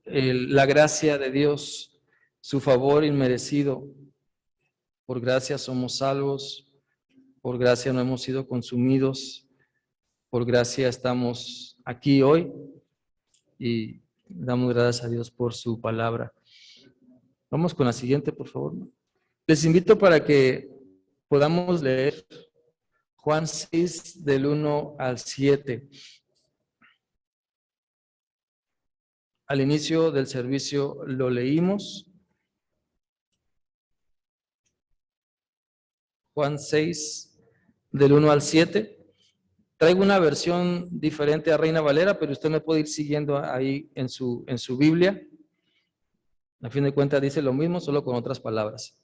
la gracia de Dios, su favor inmerecido. Por gracia somos salvos, por gracia no hemos sido consumidos, por gracia estamos aquí hoy y damos gracias a Dios por su palabra. Vamos con la siguiente, por favor. Les invito para que podamos leer Juan 6 del 1 al 7. Al inicio del servicio lo leímos. Juan 6 del 1 al 7. Traigo una versión diferente a Reina Valera, pero usted me puede ir siguiendo ahí en su Biblia. A fin de cuentas dice lo mismo, solo con otras palabras.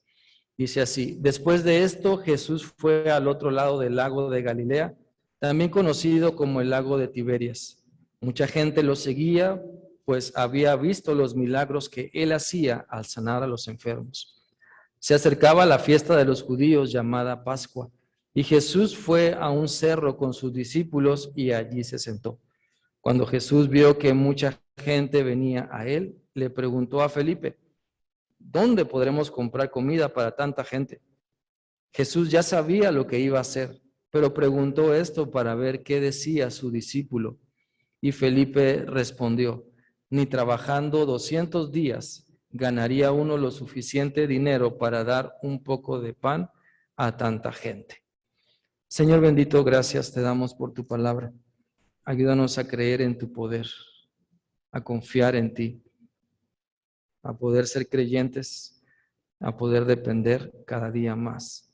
Dice así: después de esto, Jesús fue al otro lado del lago de Galilea, también conocido como el lago de Tiberias. Mucha gente lo seguía, pues había visto los milagros que él hacía al sanar a los enfermos. Se acercaba la fiesta de los judíos llamada Pascua, y Jesús fue a un cerro con sus discípulos y allí se sentó. Cuando Jesús vio que mucha gente venía a él, le preguntó a Felipe: ¿dónde podremos comprar comida para tanta gente? Jesús ya sabía lo que iba a hacer, pero preguntó esto para ver qué decía su discípulo. Y Felipe respondió: ni trabajando 200 días ganaría uno lo suficiente dinero para dar un poco de pan a tanta gente. Señor bendito, gracias te damos por tu palabra. Ayúdanos a creer en tu poder, a confiar en ti, a poder ser creyentes, a poder depender cada día más.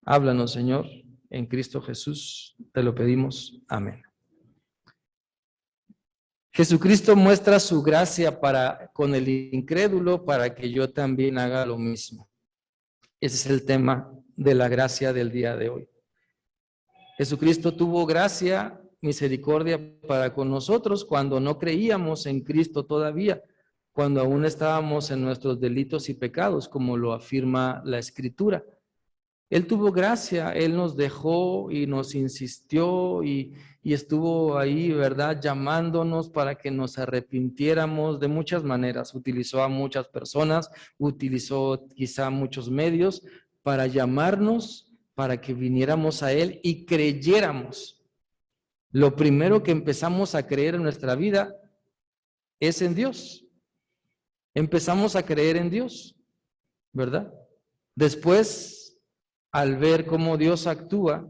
Háblanos, Señor, en Cristo Jesús, te lo pedimos. Amén. Jesucristo muestra su gracia con el incrédulo para que yo también haga lo mismo. Ese es el tema de la gracia del día de hoy. Jesucristo tuvo gracia, misericordia para con nosotros cuando no creíamos en Cristo todavía, cuando aún estábamos en nuestros delitos y pecados, como lo afirma la Escritura. Él tuvo gracia, Él nos dejó y nos insistió y estuvo ahí, ¿verdad?, llamándonos para que nos arrepintiéramos de muchas maneras. Utilizó a muchas personas, utilizó quizá muchos medios para llamarnos, para que viniéramos a Él y creyéramos. Lo primero que empezamos a creer en nuestra vida es en Dios. Empezamos a creer en Dios, ¿verdad? Después, al ver cómo Dios actúa,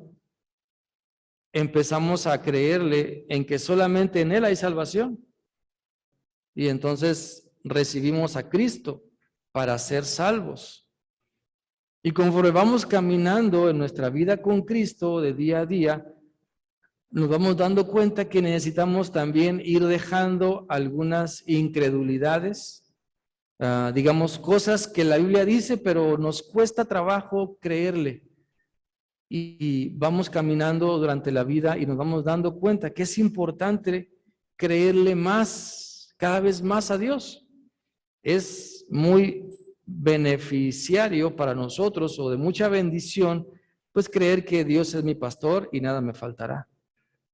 empezamos a creerle en que solamente en Él hay salvación. Y entonces recibimos a Cristo para ser salvos. Y conforme vamos caminando en nuestra vida con Cristo de día a día, nos vamos dando cuenta que necesitamos también ir dejando algunas incredulidades, digamos, cosas que la Biblia dice, pero nos cuesta trabajo creerle. Y vamos caminando durante la vida y nos vamos dando cuenta que es importante creerle más, cada vez más a Dios. Es muy beneficiario para nosotros o de mucha bendición, pues creer que Dios es mi pastor y nada me faltará.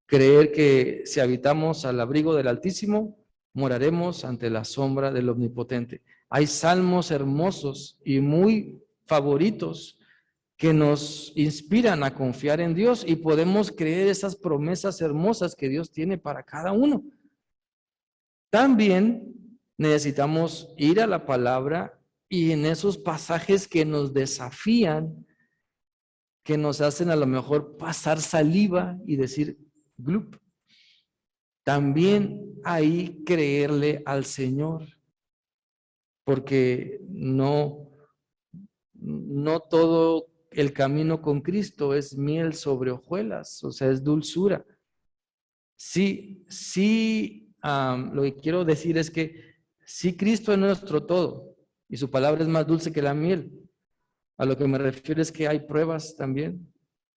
Creer que si habitamos al abrigo del Altísimo, moraremos ante la sombra del Omnipotente. Hay salmos hermosos y muy favoritos que nos inspiran a confiar en Dios y podemos creer esas promesas hermosas que Dios tiene para cada uno. También necesitamos ir a la palabra y en esos pasajes que nos desafían, que nos hacen a lo mejor pasar saliva y decir glup, también ahí creerle al Señor, porque no todo el camino con Cristo es miel sobre hojuelas, o sea, es dulzura. Sí, lo que quiero decir es que sí, Cristo es nuestro todo y su palabra es más dulce que la miel. A lo que me refiero es que hay pruebas también,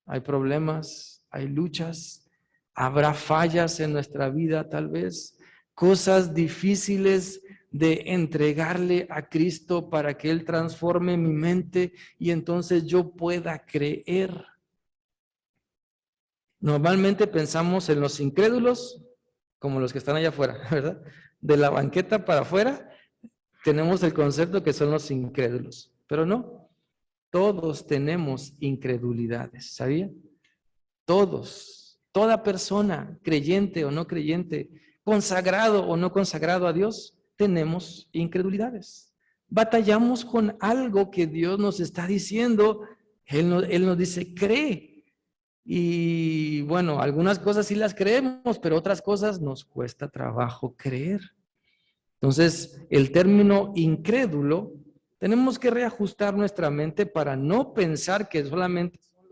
hay problemas, hay luchas, habrá fallas en nuestra vida tal vez, cosas difíciles de entregarle a Cristo para que Él transforme mi mente y entonces yo pueda creer. Normalmente pensamos en los incrédulos como los que están allá afuera, ¿verdad? De la banqueta para afuera tenemos el concepto que son los incrédulos, pero no, todos tenemos incredulidades, ¿sabía? Todos, toda persona, creyente o no creyente, consagrado o no consagrado a Dios, tenemos incredulidades. Batallamos con algo que Dios nos está diciendo. Él nos dice, cree. Y bueno, algunas cosas sí las creemos, pero otras cosas nos cuesta trabajo creer. Entonces, el término incrédulo, tenemos que reajustar nuestra mente para no pensar que solamente son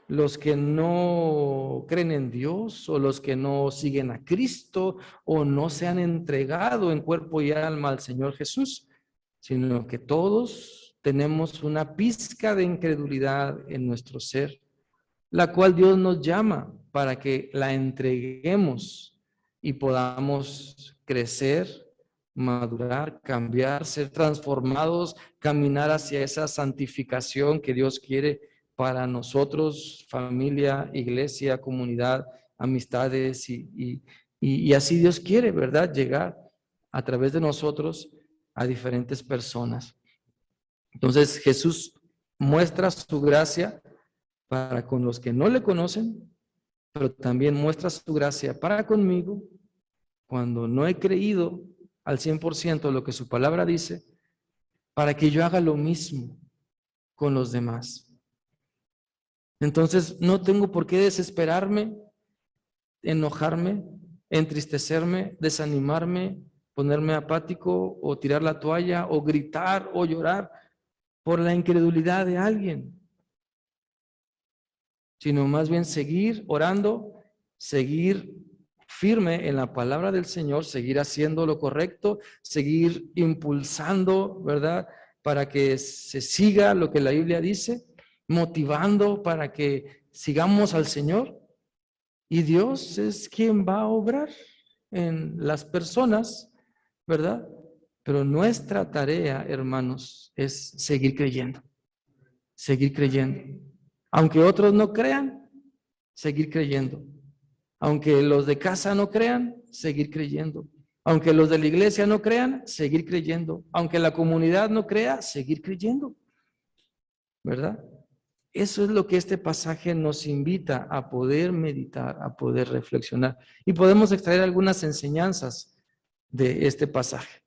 los que no creen en Dios o los que no siguen a Cristo o no se han entregado en cuerpo y alma al Señor Jesús, sino que todos tenemos una pizca de incredulidad en nuestro ser, la cual Dios nos llama para que la entreguemos y podamos crecer, madurar, cambiar, ser transformados, caminar hacia esa santificación que Dios quiere para nosotros, familia, iglesia, comunidad, amistades y así Dios quiere, ¿verdad? Llegar a través de nosotros a diferentes personas. Entonces Jesús muestra su gracia para con los que no le conocen, pero también muestra su gracia para conmigo cuando no he creído al 100% lo que su palabra dice, para que yo haga lo mismo con los demás. Entonces, no tengo por qué desesperarme, enojarme, entristecerme, desanimarme, ponerme apático o tirar la toalla o gritar o llorar por la incredulidad de alguien, sino más bien seguir orando, seguir firme en la palabra del Señor, seguir haciendo lo correcto, seguir impulsando, ¿verdad? Para que se siga lo que la Biblia dice, motivando para que sigamos al Señor. Y Dios es quien va a obrar en las personas, ¿verdad? Pero nuestra tarea, hermanos, es seguir creyendo, seguir creyendo. Aunque otros no crean, seguir creyendo. Aunque los de casa no crean, seguir creyendo. Aunque los de la iglesia no crean, seguir creyendo. Aunque la comunidad no crea, seguir creyendo. ¿Verdad? Eso es lo que este pasaje nos invita a poder meditar, a poder reflexionar. Y podemos extraer algunas enseñanzas de este pasaje.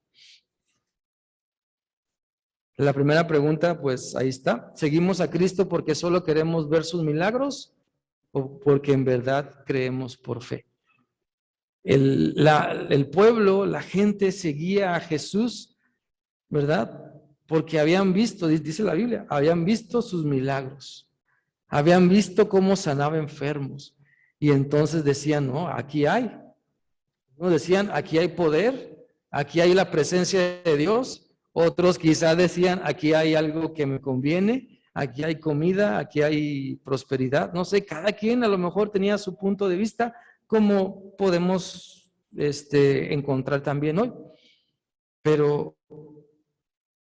La primera pregunta, pues ahí está. ¿Seguimos a Cristo porque solo queremos ver sus milagros o porque en verdad creemos por fe? El pueblo, la gente seguía a Jesús, ¿verdad? Porque habían visto, dice la Biblia, habían visto sus milagros, habían visto cómo sanaba enfermos. Y entonces decían, no, aquí hay. No, decían, aquí hay poder, aquí hay la presencia de Dios. Otros quizás decían, aquí hay algo que me conviene, aquí hay comida, aquí hay prosperidad. No sé, cada quien a lo mejor tenía su punto de vista, como podemos encontrar también hoy. Pero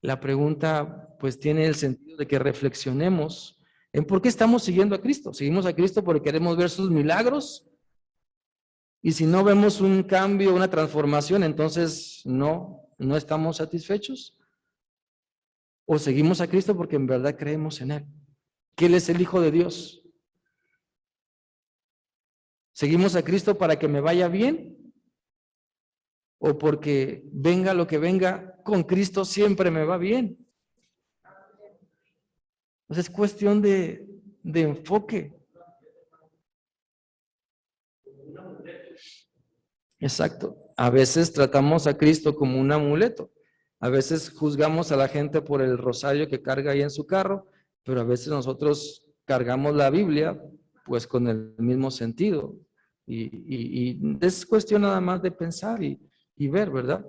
la pregunta pues tiene el sentido de que reflexionemos en por qué estamos siguiendo a Cristo. ¿Seguimos a Cristo porque queremos ver sus milagros? Y si no vemos un cambio, una transformación, entonces no estamos satisfechos. ¿O seguimos a Cristo porque en verdad creemos en Él? Que Él es el Hijo de Dios. ¿Seguimos a Cristo para que me vaya bien? ¿O porque venga lo que venga, con Cristo siempre me va bien? Entonces es cuestión de enfoque. Exacto. A veces tratamos a Cristo como un amuleto. A veces juzgamos a la gente por el rosario que carga ahí en su carro, pero a veces nosotros cargamos la Biblia pues con el mismo sentido. Y es cuestión nada más de pensar y ver, ¿verdad?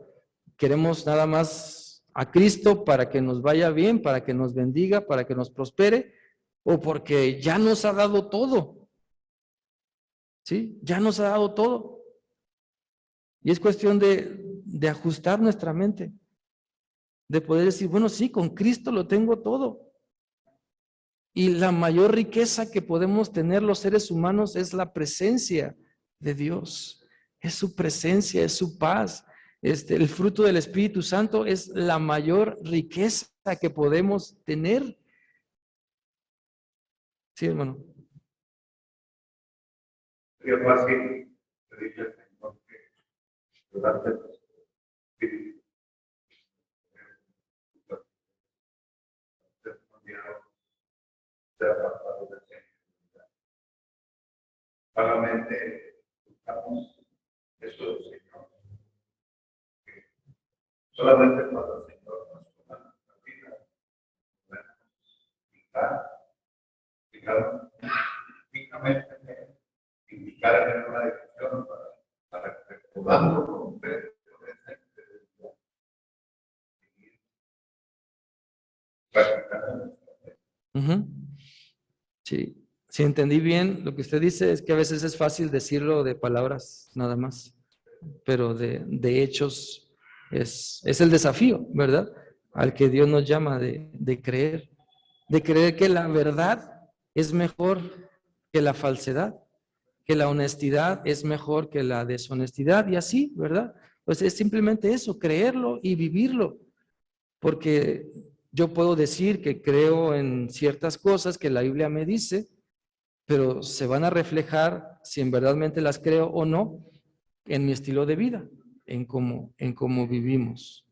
Queremos nada más a Cristo para que nos vaya bien, para que nos bendiga, para que nos prospere, o porque ya nos ha dado todo. ¿Sí? Ya nos ha dado todo. Y es cuestión de ajustar nuestra mente, de poder decir, bueno, sí, con Cristo lo tengo todo. Y la mayor riqueza que podemos tener los seres humanos es la presencia de Dios. es su presencia, es su paz. El fruto del Espíritu Santo es la mayor riqueza que podemos tener. Sí, hermano. Sería fácil pedirle al Señor que durante el Espíritu sea apartado de Señor. Solamente buscamos eso del Señor. Solamente cuando el Señor nos toma nuestra vida, podemos fijarnos fijamente en Él, indicar en Él una dirección para que podamos romper con esa integridad y practicar nuestra fe. Sí, si entendí bien, lo que usted dice es que a veces es fácil decirlo de palabras nada más, pero de hechos es el desafío, ¿verdad? Al que Dios nos llama de creer que la verdad es mejor que la falsedad, que la honestidad es mejor que la deshonestidad y así, ¿verdad? Pues es simplemente eso, creerlo y vivirlo, porque yo puedo decir que creo en ciertas cosas que la Biblia me dice, pero se van a reflejar si en verdadmente las creo o no en mi estilo de vida, en cómo vivimos,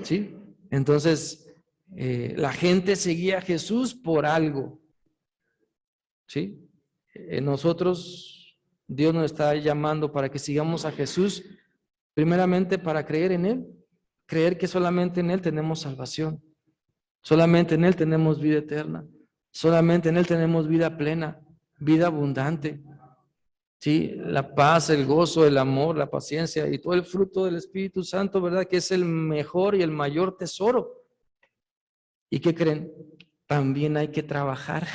¿sí? Entonces, la gente seguía a Jesús por algo, ¿sí? Nosotros, Dios nos está llamando para que sigamos a Jesús, primeramente para creer en Él, creer que solamente en Él tenemos salvación, solamente en Él tenemos vida eterna, solamente en Él tenemos vida plena, vida abundante, ¿sí? La paz, el gozo, el amor, la paciencia y todo el fruto del Espíritu Santo, ¿verdad? Que es el mejor y el mayor tesoro. ¿Y qué creen? También hay que trabajar,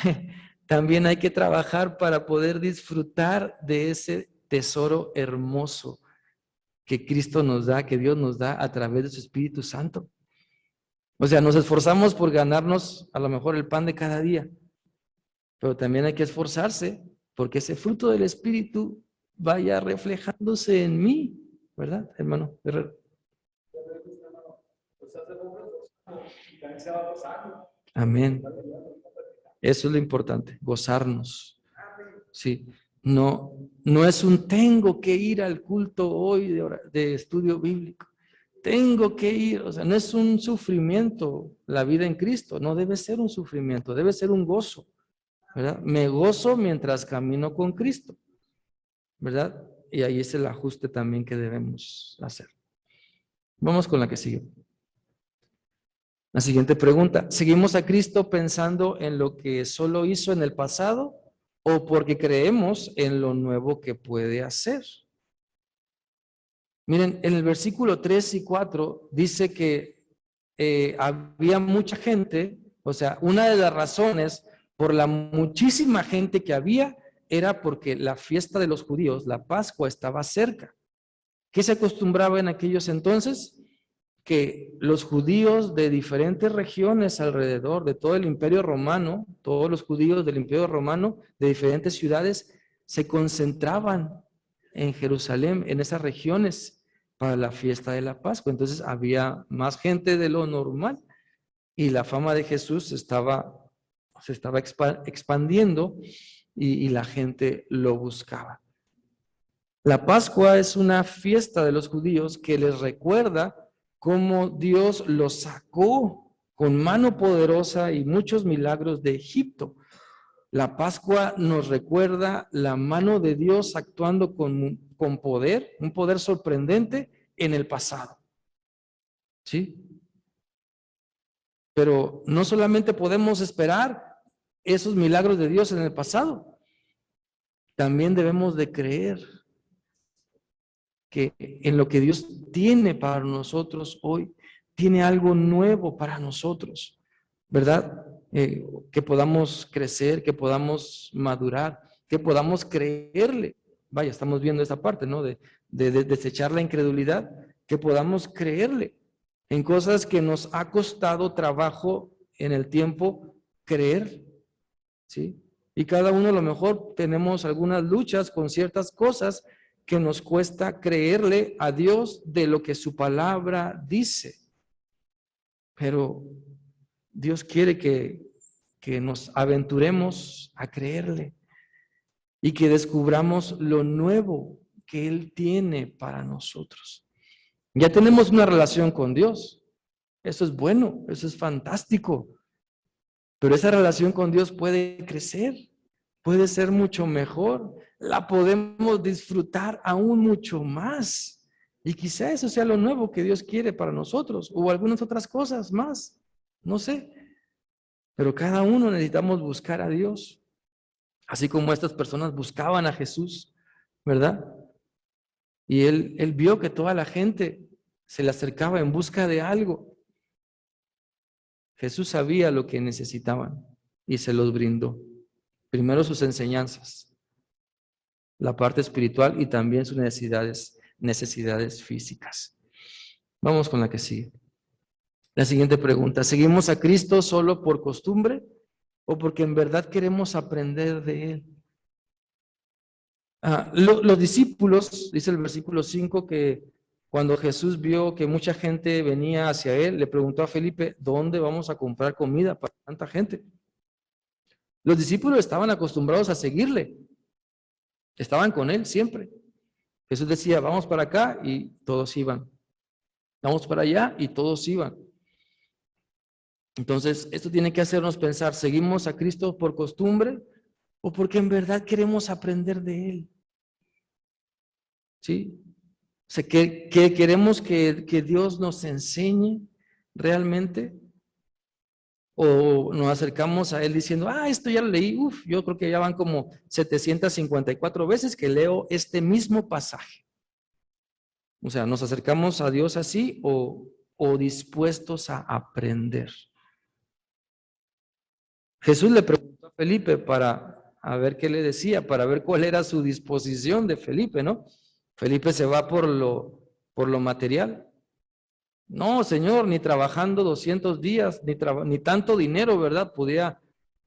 también hay que trabajar para poder disfrutar de ese tesoro hermoso que Cristo nos da, que Dios nos da a través de su Espíritu Santo. O sea, nos esforzamos por ganarnos a lo mejor el pan de cada día, pero también hay que esforzarse porque ese fruto del Espíritu vaya reflejándose en mí, ¿verdad, hermano Guerrero? Amén. Eso es lo importante, gozarnos. Sí, no es un tengo que ir al culto hoy de estudio bíblico. Tengo que ir, o sea, no es un sufrimiento la vida en Cristo, no debe ser un sufrimiento, debe ser un gozo, ¿verdad? Me gozo mientras camino con Cristo, ¿verdad? Y ahí es el ajuste también que debemos hacer. Vamos con la que sigue. La siguiente pregunta, ¿seguimos a Cristo pensando en lo que solo hizo en el pasado o porque creemos en lo nuevo que puede hacer? Miren, en el versículo 3 y 4 dice que había mucha gente, o sea, una de las razones por la muchísima gente que había era porque la fiesta de los judíos, la Pascua, estaba cerca. ¿Qué se acostumbraba en aquellos entonces? Que los judíos de diferentes regiones alrededor de todo el Imperio Romano, todos los judíos del Imperio Romano de diferentes ciudades, se concentraban en Jerusalén, en esas regiones, para la fiesta de la Pascua. Entonces había más gente de lo normal y la fama de Jesús se estaba expandiendo y la gente lo buscaba. La Pascua es una fiesta de los judíos que les recuerda cómo Dios los sacó con mano poderosa y muchos milagros de Egipto. La Pascua nos recuerda la mano de Dios actuando con poder, un poder sorprendente en el pasado. ¿Sí? Pero no solamente podemos esperar esos milagros de Dios en el pasado, también debemos de creer que en lo que Dios tiene para nosotros hoy, tiene algo nuevo para nosotros, ¿verdad? Que podamos crecer, que podamos madurar, que podamos creerle. Vaya, estamos viendo esa parte, ¿no? De desechar la incredulidad, que podamos creerle en cosas que nos ha costado trabajo en el tiempo creer, ¿sí? Y cada uno a lo mejor tenemos algunas luchas con ciertas cosas que nos cuesta creerle a Dios de lo que su palabra dice. Pero Dios quiere que nos aventuremos a creerle y que descubramos lo nuevo que Él tiene para nosotros. Ya tenemos una relación con Dios. Eso es bueno, eso es fantástico. Pero esa relación con Dios puede crecer, puede ser mucho mejor. La podemos disfrutar aún mucho más. Y quizá eso sea lo nuevo que Dios quiere para nosotros, o algunas otras cosas más. No sé. Pero cada uno necesitamos buscar a Dios, así como estas personas buscaban a Jesús, ¿verdad? Y él vio que toda la gente se le acercaba en busca de algo. Jesús sabía lo que necesitaban y se los brindó. Primero sus enseñanzas, la parte espiritual y también sus necesidades físicas. Vamos con la que sigue. La siguiente pregunta, ¿seguimos a Cristo solo por costumbre o porque en verdad queremos aprender de Él? Los discípulos, dice el versículo 5, que cuando Jesús vio que mucha gente venía hacia Él, le preguntó a Felipe, ¿dónde vamos a comprar comida para tanta gente? Los discípulos estaban acostumbrados a seguirle, estaban con Él siempre. Jesús decía, vamos para acá y todos iban. Vamos para allá y todos iban. Entonces, esto tiene que hacernos pensar, ¿seguimos a Cristo por costumbre o porque en verdad queremos aprender de Él? ¿Sí? O sea, que queremos que Dios nos enseñe realmente, o nos acercamos a Él diciendo, esto ya lo leí, yo creo que ya van como 754 veces que leo este mismo pasaje. O sea, nos acercamos a Dios así o dispuestos a aprender. Jesús le preguntó a Felipe a ver qué le decía, para ver cuál era su disposición de Felipe, ¿no? Felipe se va por lo material. No, Señor, ni trabajando 200 días, ni tanto dinero, ¿verdad?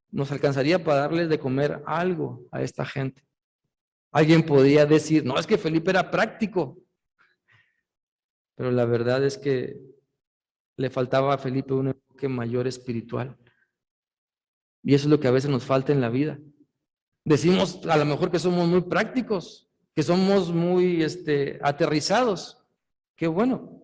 Nos alcanzaría para darles de comer algo a esta gente. Alguien podría decir, no, es que Felipe era práctico. Pero la verdad es que le faltaba a Felipe un enfoque mayor espiritual. Y eso es lo que a veces nos falta en la vida. Decimos a lo mejor que somos muy prácticos, que somos muy aterrizados. Qué bueno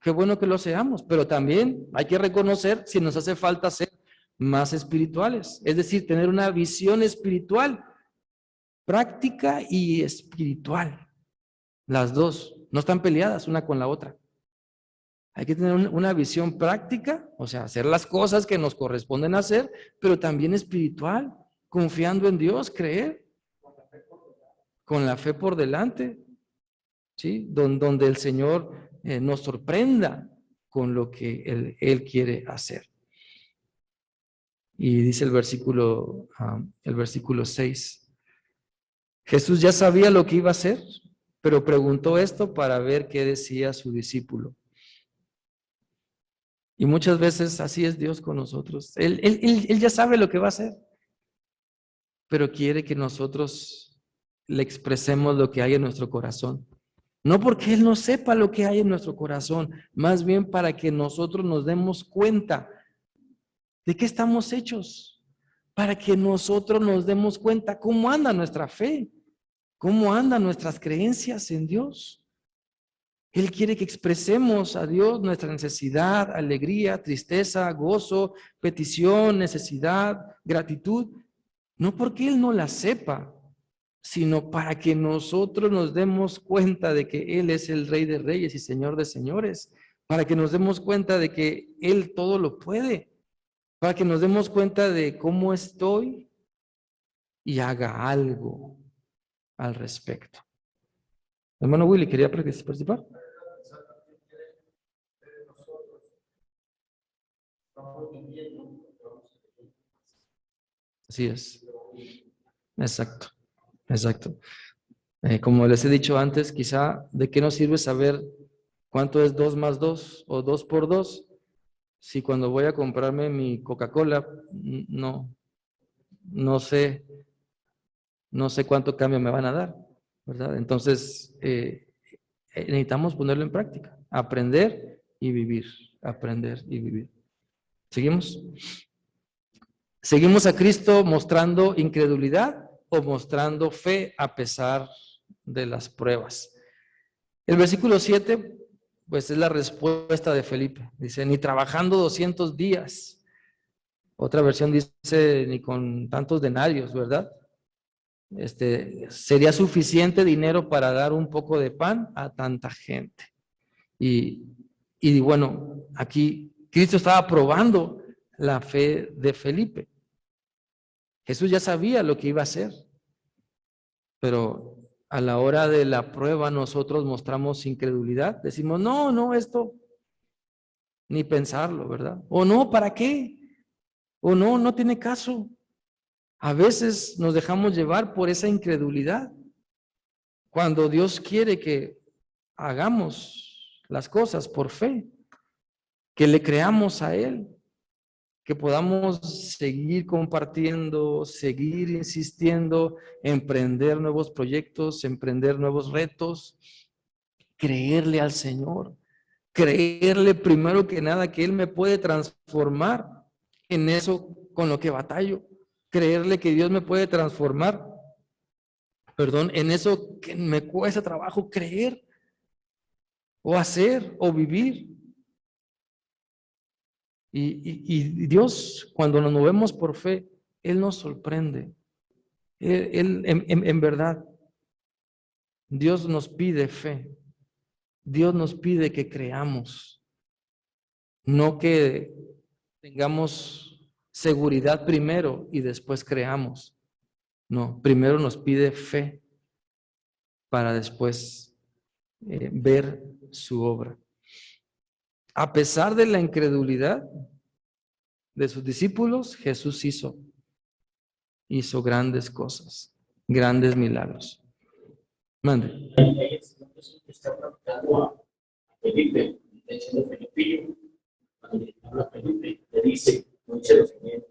que lo seamos, pero también hay que reconocer si nos hace falta ser más espirituales, es decir, tener una visión espiritual, práctica y espiritual. Las dos no están peleadas una con la otra. Hay que tener una visión práctica, o sea, hacer las cosas que nos corresponden hacer, pero también espiritual, confiando en Dios, creer, con la fe por delante, ¿sí? Donde el Señor nos sorprenda con lo que Él quiere hacer. Y dice el versículo 6, Jesús ya sabía lo que iba a hacer, pero preguntó esto para ver qué decía su discípulo. Y muchas veces así es Dios con nosotros. Él ya sabe lo que va a hacer, pero quiere que nosotros le expresemos lo que hay en nuestro corazón. No porque Él no sepa lo que hay en nuestro corazón, más bien para que nosotros nos demos cuenta de qué estamos hechos, para que nosotros nos demos cuenta cómo anda nuestra fe, cómo andan nuestras creencias en Dios. Él quiere que expresemos a Dios nuestra necesidad, alegría, tristeza, gozo, petición, necesidad, gratitud, no porque Él no la sepa, sino para que nosotros nos demos cuenta de que Él es el Rey de Reyes y Señor de Señores, para que nos demos cuenta de que Él todo lo puede, para que nos demos cuenta de cómo estoy y haga algo al respecto. Hermano Willy, ¿quería participar? Así es. Exacto, exacto. Como les he dicho antes, quizá, ¿de qué nos sirve saber cuánto es 2 más 2 o 2 por 2? Si cuando voy a comprarme mi Coca-Cola, no sé cuánto cambio me van a dar. ¿verdad? Entonces, necesitamos ponerlo en práctica, aprender y vivir, aprender y vivir. ¿Seguimos? ¿Seguimos a Cristo mostrando incredulidad o mostrando fe a pesar de las pruebas? El versículo 7, pues es la respuesta de Felipe. Dice, ni trabajando 200 días. Otra versión dice, ni con tantos denarios, ¿verdad? Sería suficiente dinero para dar un poco de pan a tanta gente. Y bueno, aquí Cristo estaba probando la fe de Felipe. Jesús ya sabía lo que iba a hacer, pero a la hora de la prueba nosotros mostramos incredulidad. Decimos, no, no, esto ni pensarlo, ¿verdad? O no, ¿para qué? O no, no tiene caso. A veces nos dejamos llevar por esa incredulidad, cuando Dios quiere que hagamos las cosas por fe, que le creamos a Él, que podamos seguir compartiendo, seguir insistiendo, emprender nuevos proyectos, emprender nuevos retos, creerle al Señor, creerle primero que nada que Él me puede transformar en eso con lo que batallo, creerle que Dios me puede transformar, perdón, en eso que me cuesta trabajo creer o hacer o vivir. Y Dios, cuando nos movemos por fe, Él nos sorprende. En verdad, Dios nos pide fe. Dios nos pide que creamos, no que tengamos seguridad primero y después creamos. No, primero nos pide fe para después ver su obra. A pesar de la incredulidad de sus discípulos, Jesús hizo grandes cosas, grandes milagros. Mande. Está preguntando a Felipe, diciendo Felipillo, cuando le habla a Felipe, le dice, no dice lo siguiente,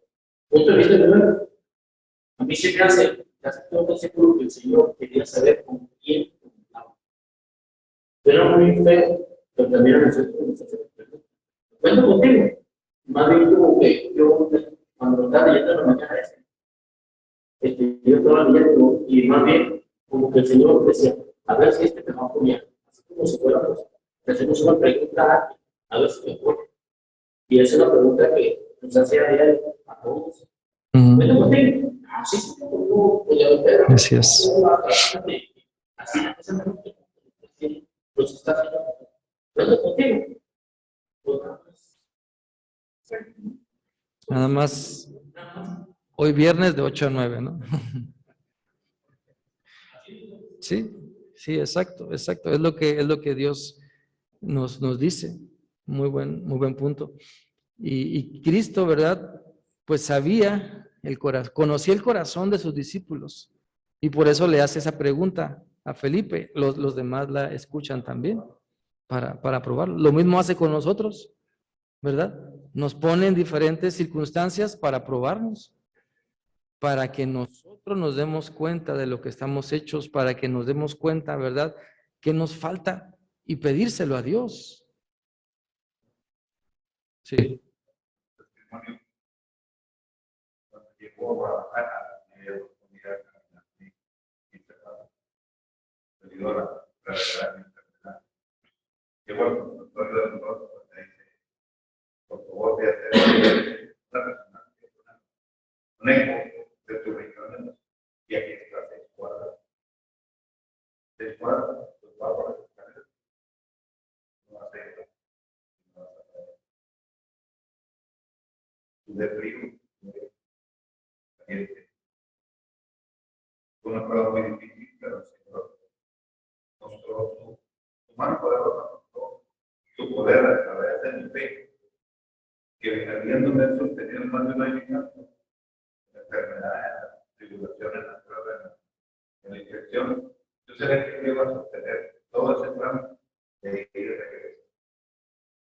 punto de vista primero, a mí se me hace, casi todo seguro que el Señor quería saber con quién contaba. Pero muy feo, pero también a nosotros nos hace preguntas. Cuento contigo, más bien como que yo, cuando estaba leyendo la mañana yo estaba leyendo y más bien como que el Señor decía, a ver si te va a comer, así como si fuéramos, le hacemos una pregunta a ver si me acuerdo. Y esa es una pregunta que nos hace a diario a todos. Bueno, contigo. Así es como Así es. Así esa pregunta los está haciendo. Bueno, contigo. Nada más hoy viernes de 8 a 9, ¿no? Sí, sí, exacto, exacto. Es lo que Dios nos dice. Muy buen punto. Y Cristo, ¿verdad? Pues sabía el corazón, conocía el corazón de sus discípulos. Y por eso le hace esa pregunta a Felipe. Los demás la escuchan también para probarlo. Lo mismo hace con nosotros, ¿verdad? Nos pone en diferentes circunstancias para probarnos, para que nosotros nos demos cuenta de lo que estamos hechos, para que nos demos cuenta, ¿verdad?, que nos falta y pedírselo a Dios. Sí. Testimonio, cuando llegó a Guadalajara, me dio la oportunidad de caminar mi enfermedad, debido a la gravedad de mi enfermedad. Llegó al consultorio del doctor, me dice, por favor, voy a hacer una resonancia, un eco de tus riñones, y aquí está 6 cuadras. 6 cuadras, los bajo las escaleras, no hace, no hace. De frío, caliente. Fue una prueba muy difícil, pero el Señor mostró su mano poderosa, mostró su poder a través de mi fe, que habiéndome sostenido más de un año y tanto, la enfermedad, en la tribulación, en la prueba, en la infección, yo sabía que iba a sostener todo ese tramo de ir de regreso.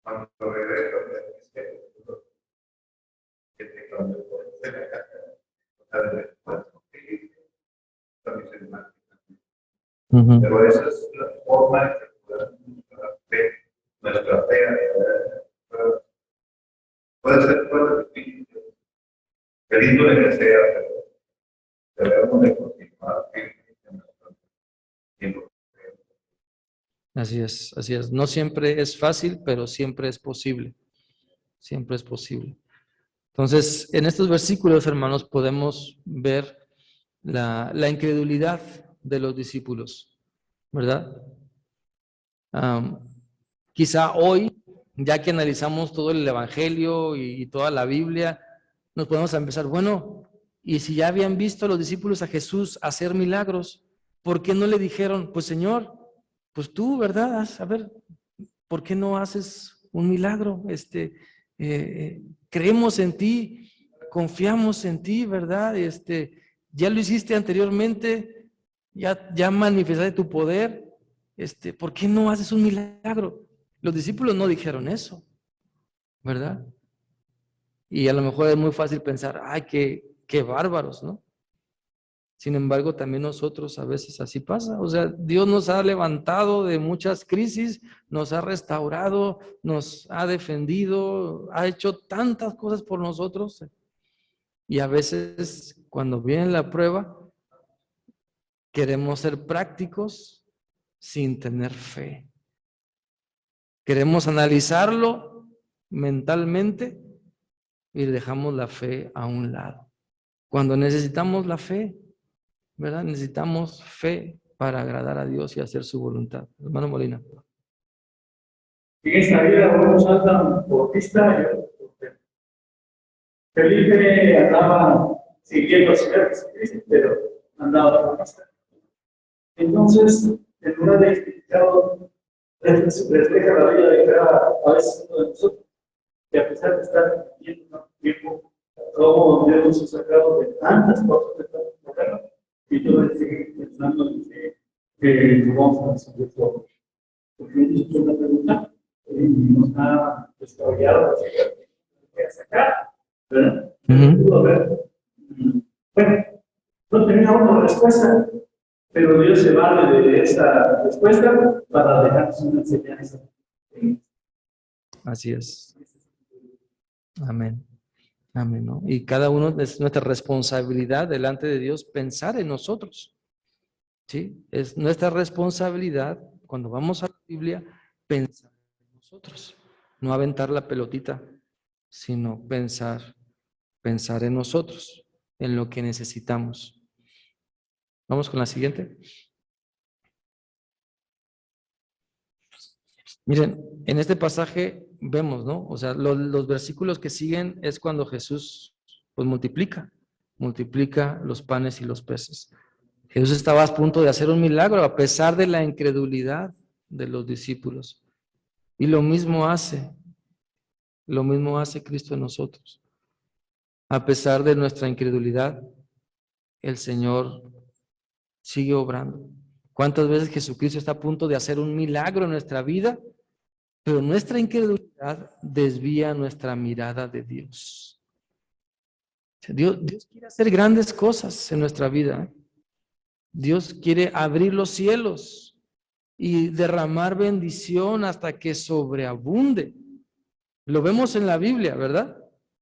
Cuando regreso, que te cambió por el casa, o sea, de después, porque también se me Ujú. Pero esa es la forma en que podemos ver nuestra fe. Puede ser difícil, queriendo que sea, pero debemos de continuar en nuestro tiempo. Así es, así es. No siempre es fácil, pero siempre es posible. Siempre es posible. Entonces, en estos versículos, hermanos, podemos ver la incredulidad de los discípulos, ¿verdad? Quizá hoy, ya que analizamos todo el Evangelio y toda la Biblia, nos podemos empezar, bueno, y si ya habían visto los discípulos a Jesús hacer milagros, ¿por qué no le dijeron, pues Señor, pues tú, ¿verdad? A ver, ¿por qué no haces un milagro? Creemos en ti, confiamos en ti, ¿verdad? Ya lo hiciste anteriormente, ya manifestaste tu poder, ¿por qué no haces un milagro? Los discípulos no dijeron eso, ¿verdad? Y a lo mejor es muy fácil pensar, ay, qué bárbaros, ¿no? Sin embargo, también nosotros a veces así pasa. O sea, Dios nos ha levantado de muchas crisis, nos ha restaurado, nos ha defendido, ha hecho tantas cosas por nosotros. Y a veces cuando viene la prueba, queremos ser prácticos sin tener fe. Queremos analizarlo mentalmente y dejamos la fe a un lado. Cuando necesitamos la fe, ¿verdad? Necesitamos fe para agradar a Dios y hacer su voluntad. Hermano Molina. En esta vida unos andan por vista y otros por fe. Felipe andaba siguiendo a Jesucristo, pero andaba por vista. Entonces, en lugar de explicado, refleja la vida de cada a veces uno de nosotros, que a pesar de estar viviendo tanto tiempo, como Dios nos ha sacado de tantas cosas, de tantos problemas, y todavía sigue pensando en que no vamos a resolver todo. Porque nos hizo una pregunta y nos ha desarrollado a sacar, ¿verdad? Pudo haber, bueno, no tenía una respuesta, pero Dios se vale de esa respuesta para dejarnos una enseñanza. Así es. Amén. Amén, ¿no? Y cada uno es nuestra responsabilidad delante de Dios pensar en nosotros. ¿Sí? Es nuestra responsabilidad cuando vamos a la Biblia pensar en nosotros. No aventar la pelotita, sino pensar en nosotros, en lo que necesitamos. Vamos con la siguiente. Miren, en este pasaje vemos, ¿no? O sea, los versículos que siguen es cuando Jesús pues multiplica los panes y los peces. Jesús estaba a punto de hacer un milagro a pesar de la incredulidad de los discípulos. Y lo mismo hace Cristo en nosotros. A pesar de nuestra incredulidad, el Señor sigue obrando. ¿Cuántas veces Jesucristo está a punto de hacer un milagro en nuestra vida? Pero nuestra incredulidad desvía nuestra mirada de Dios. Dios quiere hacer grandes cosas en nuestra vida. Dios quiere abrir los cielos y derramar bendición hasta que sobreabunde. Lo vemos en la Biblia, ¿verdad?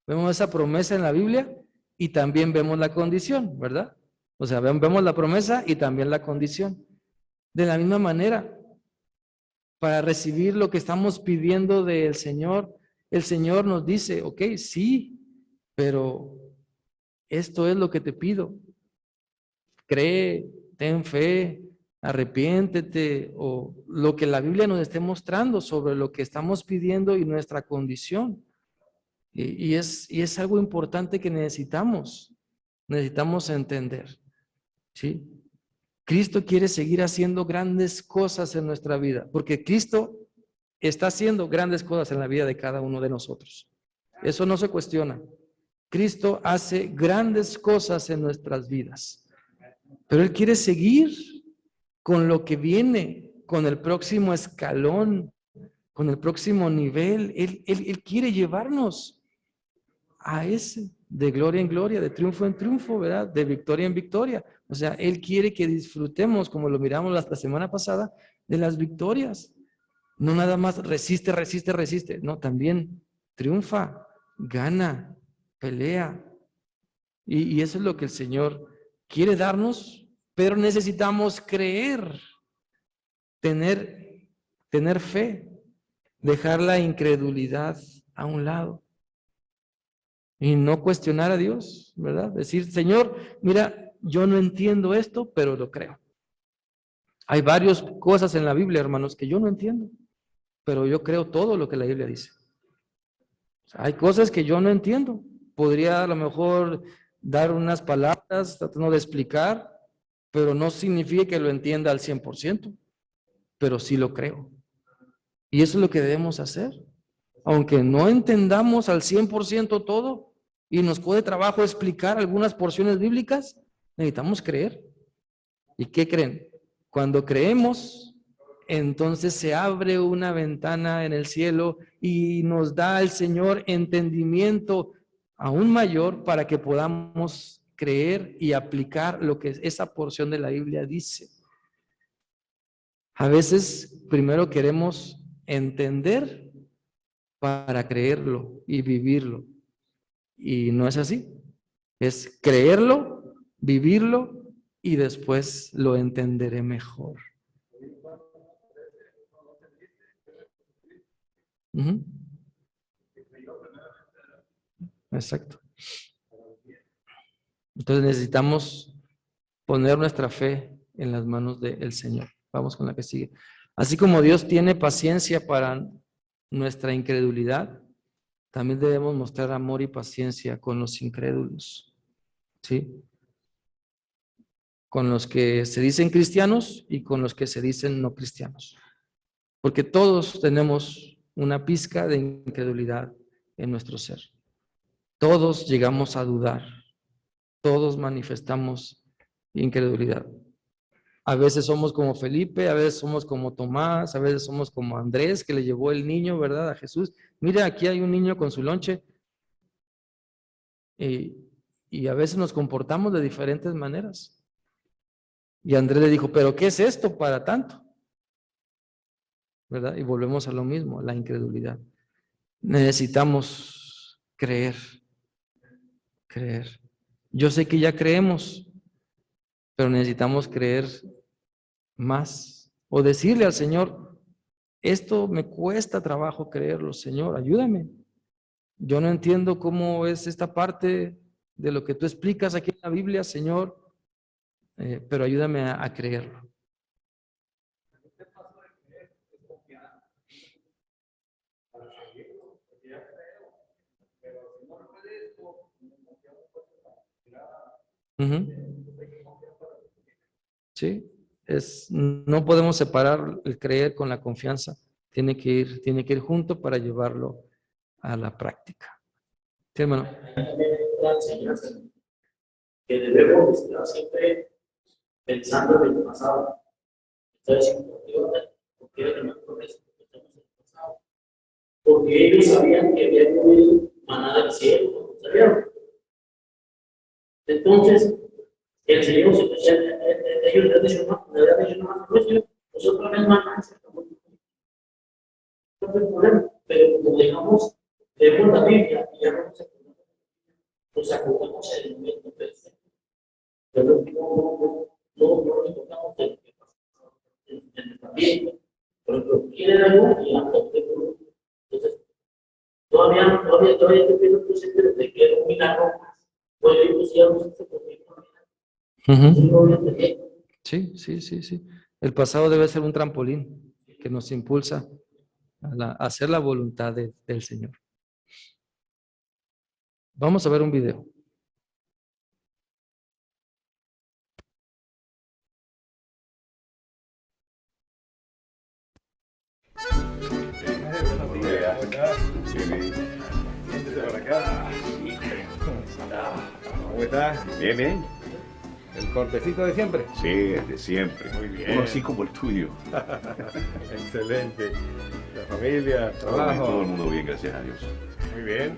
Vemos esa promesa en la Biblia y también vemos la condición, ¿verdad? O sea, vemos la promesa y también la condición. De la misma manera, para recibir lo que estamos pidiendo del Señor, el Señor nos dice, ok, sí, pero esto es lo que te pido. Cree, ten fe, arrepiéntete, o lo que la Biblia nos esté mostrando sobre lo que estamos pidiendo y nuestra condición. Y es algo importante que necesitamos entender, ¿sí? Cristo quiere seguir haciendo grandes cosas en nuestra vida, porque Cristo está haciendo grandes cosas en la vida de cada uno de nosotros. Eso no se cuestiona. Cristo hace grandes cosas en nuestras vidas, pero Él quiere seguir con lo que viene, con el próximo escalón, con el próximo nivel. Él quiere llevarnos a ese, de gloria en gloria, de triunfo en triunfo, ¿verdad? De victoria en victoria. O sea, Él quiere que disfrutemos, como lo miramos la semana pasada, de las victorias. No nada más resiste, resiste, resiste. No, también triunfa, gana, pelea. Y eso es lo que el Señor quiere darnos, pero necesitamos creer, tener fe, dejar la incredulidad a un lado y no cuestionar a Dios, ¿verdad? Decir, Señor, mira, yo no entiendo esto, pero lo creo. Hay varias cosas en la Biblia, hermanos, que yo no entiendo, pero yo creo todo lo que la Biblia dice. O sea, hay cosas que yo no entiendo. Podría a lo mejor dar unas palabras tratando de explicar, pero no significa que lo entienda al 100%, pero sí lo creo. Y eso es lo que debemos hacer. Aunque no entendamos al 100% todo y nos cueste trabajo explicar algunas porciones bíblicas, necesitamos creer. ¿Y qué creen? Cuando creemos, entonces se abre una ventana en el cielo y nos da el Señor entendimiento aún mayor para que podamos creer y aplicar lo que esa porción de la Biblia dice. A veces primero queremos entender para creerlo y vivirlo. Y no es así. Es creerlo, vivirlo y después lo entenderé mejor. Uh-huh. Exacto. Entonces necesitamos poner nuestra fe en las manos del Señor. Vamos con la que sigue. Así como Dios tiene paciencia para nuestra incredulidad, también debemos mostrar amor y paciencia con los incrédulos, ¿sí? Con los que se dicen cristianos y con los que se dicen no cristianos. Porque todos tenemos una pizca de incredulidad en nuestro ser. Todos llegamos a dudar. Todos manifestamos incredulidad. A veces somos como Felipe, a veces somos como Tomás, a veces somos como Andrés, que le llevó el niño, ¿verdad?, a Jesús. Mira, aquí hay un niño con su lonche. Y a veces nos comportamos de diferentes maneras. Y Andrés le dijo, ¿pero qué es esto para tanto? ¿Verdad? Y volvemos a lo mismo, la incredulidad. Necesitamos creer. Yo sé que ya creemos, pero necesitamos creer más. O decirle al Señor, esto me cuesta trabajo creerlo, Señor, ayúdame. Yo no entiendo cómo es esta parte de lo que tú explicas aquí en la Biblia, Señor, pero ayúdame a creerlo. Uh-huh. Sí, no podemos separar el creer con la confianza. Tiene que ir junto para llevarlo a la práctica. Sí, hermano. La enseñanza que debemos estar siempre pensando en el pasado. Entonces, ¿por qué nosotros pensamos en el pasado? Porque ellos sabían que había comido maná del cielo, ¿sabían? Entonces, el Señor, ellos le han dicho más, nosotros también maná, no hay problema, pero como leemos la Biblia y ya no nos acordamos en el momento presente. Pero no recordamos de lo que pasó en nuestra vida. Por ejemplo, quieren algo y entonces, todavía te pido tu sentido de que era un milagro más. Pues yo pusieron esto porque Sí. El pasado debe ser un trampolín que nos impulsa a hacer la voluntad del Señor. Vamos a ver un video. ¿Cómo estás? Bien, bien. ¿El cortecito de siempre? Sí, de siempre. Muy bien. Uno así como el tuyo. Excelente. La familia, Todo trabajo. el mundo bien, gracias a Dios. Muy bien.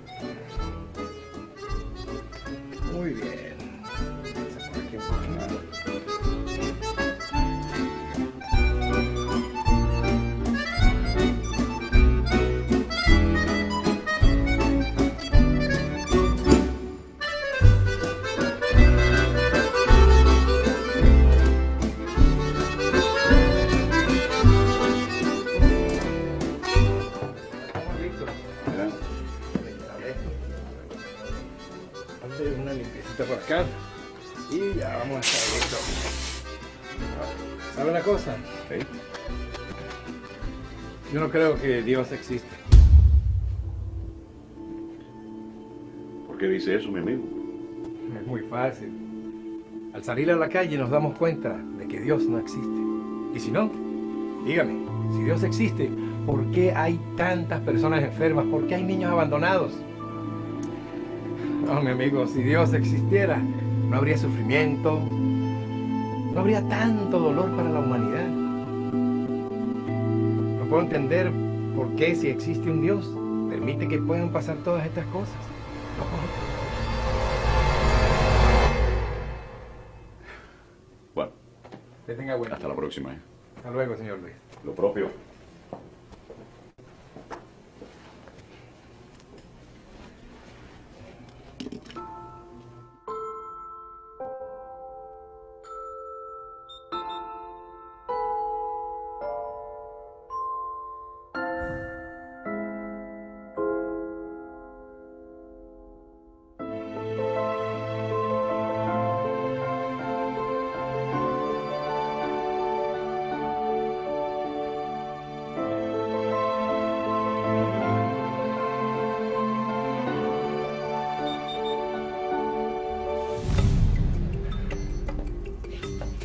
Muy bien. Vamos a poner aquí un poquito. Víctor. ¿verdad? Hazle una limpiecita por acá. Y ya vamos a estar listo. ¿Sabe una cosa? ¿Sí? Yo no creo que Dios existe. ¿Por qué dice eso, mi amigo? Es muy fácil. Al salir a la calle nos damos cuenta de que Dios no existe. Y si no, dígame, si Dios existe, ¿por qué hay tantas personas enfermas? ¿Por qué hay niños abandonados? No, mi amigo, si Dios existiera, no habría sufrimiento, no habría tanto dolor para la humanidad. No puedo entender por qué, si existe un Dios, permite que puedan pasar todas estas cosas. No puedo entender. Bueno, Que tenga buen día. hasta la próxima. Hasta luego, señor Luis. Lo propio.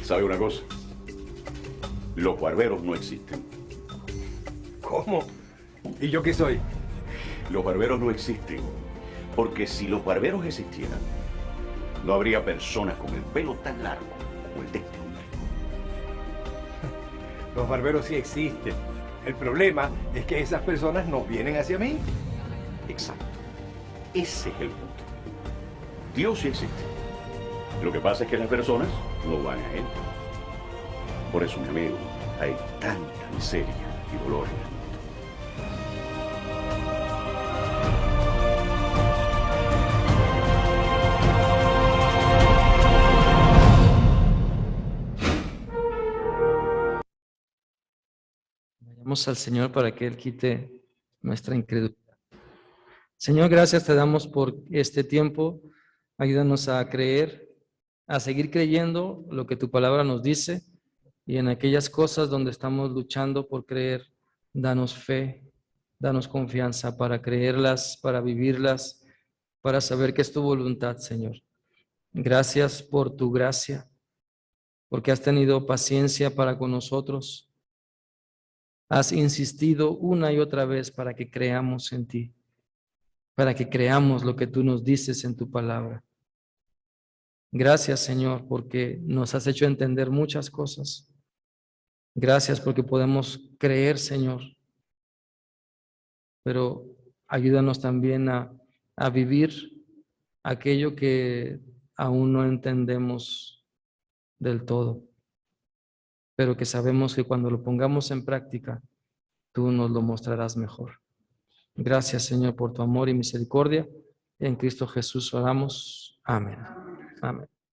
¿Sabe una cosa? Los barberos no existen. ¿Cómo? ¿Y yo qué soy? Los barberos no existen. Porque si los barberos existieran, no habría personas con el pelo tan largo como el de este hombre. Los barberos sí existen. El problema es que esas personas no vienen hacia mí. Exacto. Ese es el punto. Dios sí existe. Lo que pasa es que las personas no van a él. Por eso, mi amigo, hay tanta miseria y dolor en el mundo. Vayamos al Señor para que Él quite nuestra incredulidad. Señor, gracias te damos por este tiempo. Ayúdanos a creer, a seguir creyendo lo que tu palabra nos dice, y en aquellas cosas donde estamos luchando por creer, danos fe, danos confianza para creerlas, para vivirlas, para saber que es tu voluntad, Señor. Gracias por tu gracia, porque has tenido paciencia para con nosotros. Has insistido una y otra vez para que creamos en ti, para que creamos lo que tú nos dices en tu palabra. Gracias, Señor, porque nos has hecho entender muchas cosas. Gracias porque podemos creer, Señor, pero ayúdanos también a vivir aquello que aún no entendemos del todo, pero que sabemos que cuando lo pongamos en práctica, tú nos lo mostrarás mejor. Gracias, Señor, por tu amor y misericordia. En Cristo Jesús oramos. Amén. Amén.